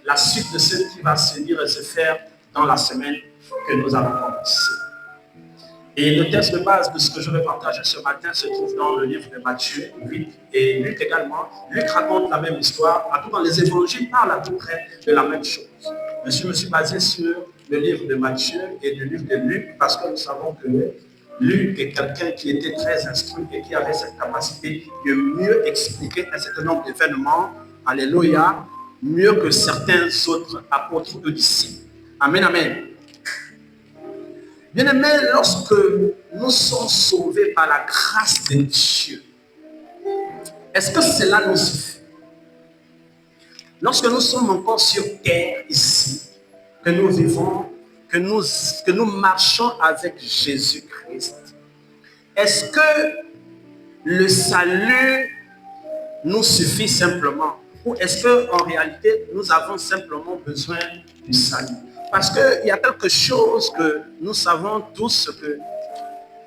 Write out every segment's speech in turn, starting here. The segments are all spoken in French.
la suite de ce qui va se dire et se faire dans la semaine que nous allons commencer. Et le texte de base de ce que je vais partager ce matin se trouve dans le livre de Matthieu 8 et Luc également. Luc raconte la même histoire, à tout dans les évangiles parlent à peu près de la même chose. Mais je me suis basé sur le livre de Matthieu et le livre de Luc parce que nous savons que Luc est quelqu'un qui était très instruit et qui avait cette capacité de mieux expliquer un certain nombre d'événements, alléluia, mieux que certains autres apôtres ou disciples. Amen, amen. Bien-aimés, lorsque nous sommes sauvés par la grâce de Dieu, est-ce que cela nous suffit? Lorsque nous sommes encore sur terre ici, que nous vivons, que nous marchons avec Jésus-Christ, est-ce que le salut nous suffit simplement? Ou est-ce qu'en réalité, nous avons simplement besoin du salut? Parce qu'il y a quelque chose que nous savons tous, que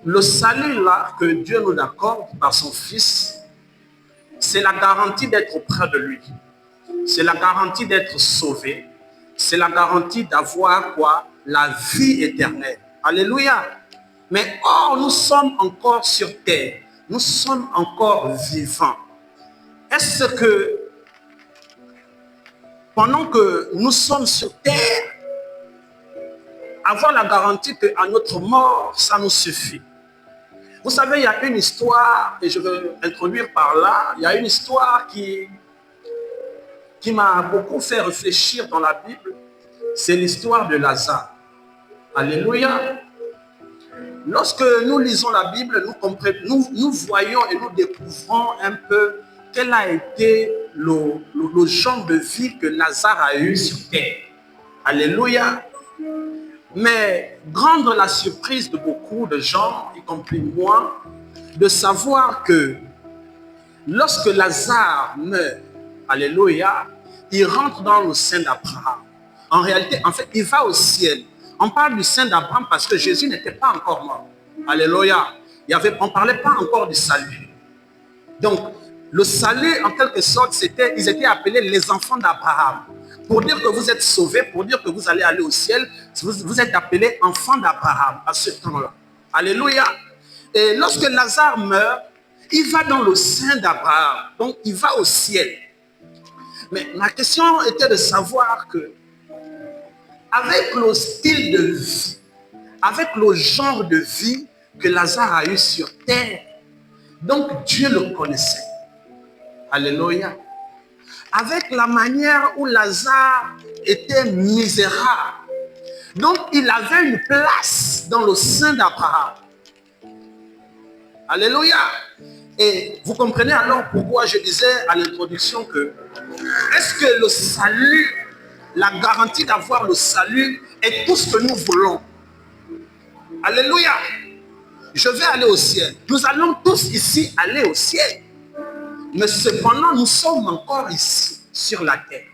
le salut là que Dieu nous accorde par son Fils, c'est la garantie d'être auprès de lui. C'est la garantie d'être sauvé. C'est la garantie d'avoir quoi? La vie éternelle. Alléluia. Mais or, nous sommes encore sur terre. Nous sommes encore vivants. Est-ce que pendant que nous sommes sur terre, avoir la garantie qu'à notre mort, ça nous suffit? Vous savez, il y a une histoire, et je vais introduire par là, il y a une histoire qui m'a beaucoup fait réfléchir dans la Bible. C'est l'histoire de Lazare. Alléluia. Lorsque nous lisons la Bible, nous voyons et nous découvrons un peu quel a été le genre de vie que Lazare a eu sur terre. Alléluia. Mais grande la surprise de beaucoup de gens, y compris moi, de savoir que lorsque Lazare meurt, alléluia, il rentre dans le sein d'Abraham. En réalité, en fait, il va au ciel. On parle du sein d'Abraham parce que Jésus n'était pas encore mort. Alléluia. On ne parlait pas encore du salut. Donc, le salut, en quelque sorte, ils étaient appelés les enfants d'Abraham. Pour dire que vous êtes sauvés, pour dire que vous allez aller au ciel, vous êtes appelés enfants d'Abraham à ce temps-là. Alléluia. Et lorsque Lazare meurt, il va dans le sein d'Abraham. Donc, il va au ciel. Mais ma question était de savoir que, avec le style de vie, avec le genre de vie que Lazare a eu sur terre, donc Dieu le connaissait. Alléluia. Avec la manière où Lazare était misérable. Donc, il avait une place dans le sein d'Abraham. Alléluia. Et vous comprenez alors pourquoi je disais à l'introduction que est-ce que le salut, la garantie d'avoir le salut est tout ce que nous voulons? Alléluia. Je vais aller au ciel. Nous allons tous ici aller au ciel. Mais cependant, nous sommes encore ici, sur la terre.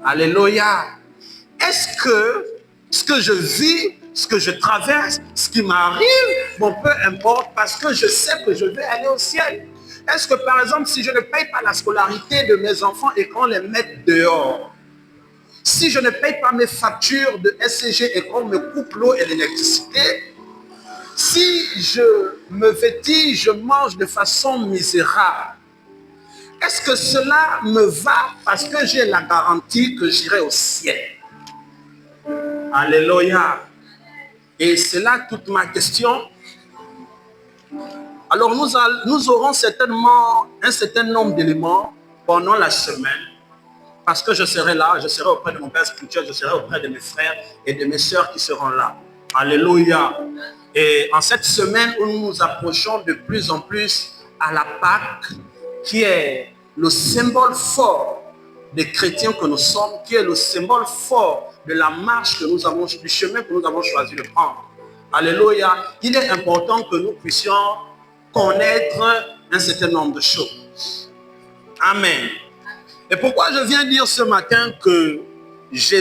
Alléluia. Est-ce que ce que je vis, ce que je traverse, ce qui m'arrive, bon, peu importe, parce que je sais que je vais aller au ciel. Est-ce que, par exemple, si je ne paye pas la scolarité de mes enfants et qu'on les mette dehors, si je ne paye pas mes factures de SCG et qu'on me coupe l'eau et l'électricité, si je me vêtis, je mange de façon misérable, est-ce que cela me va parce que j'ai la garantie que j'irai au ciel? Alléluia. Et c'est là toute ma question. Alors nous aurons certainement un certain nombre d'éléments pendant la semaine. Parce que je serai là, je serai auprès de mon Père spirituel, je serai auprès de mes frères et de mes sœurs qui seront là. Alléluia. Et en cette semaine où nous nous approchons de plus en plus à la Pâque, qui est le symbole fort des chrétiens que nous sommes, qui est le symbole fort de la marche que nous avons, du chemin que nous avons choisi de prendre. Alléluia. Il est important que nous puissions connaître un certain nombre de choses. Amen. Et pourquoi je viens dire ce matin que Jésus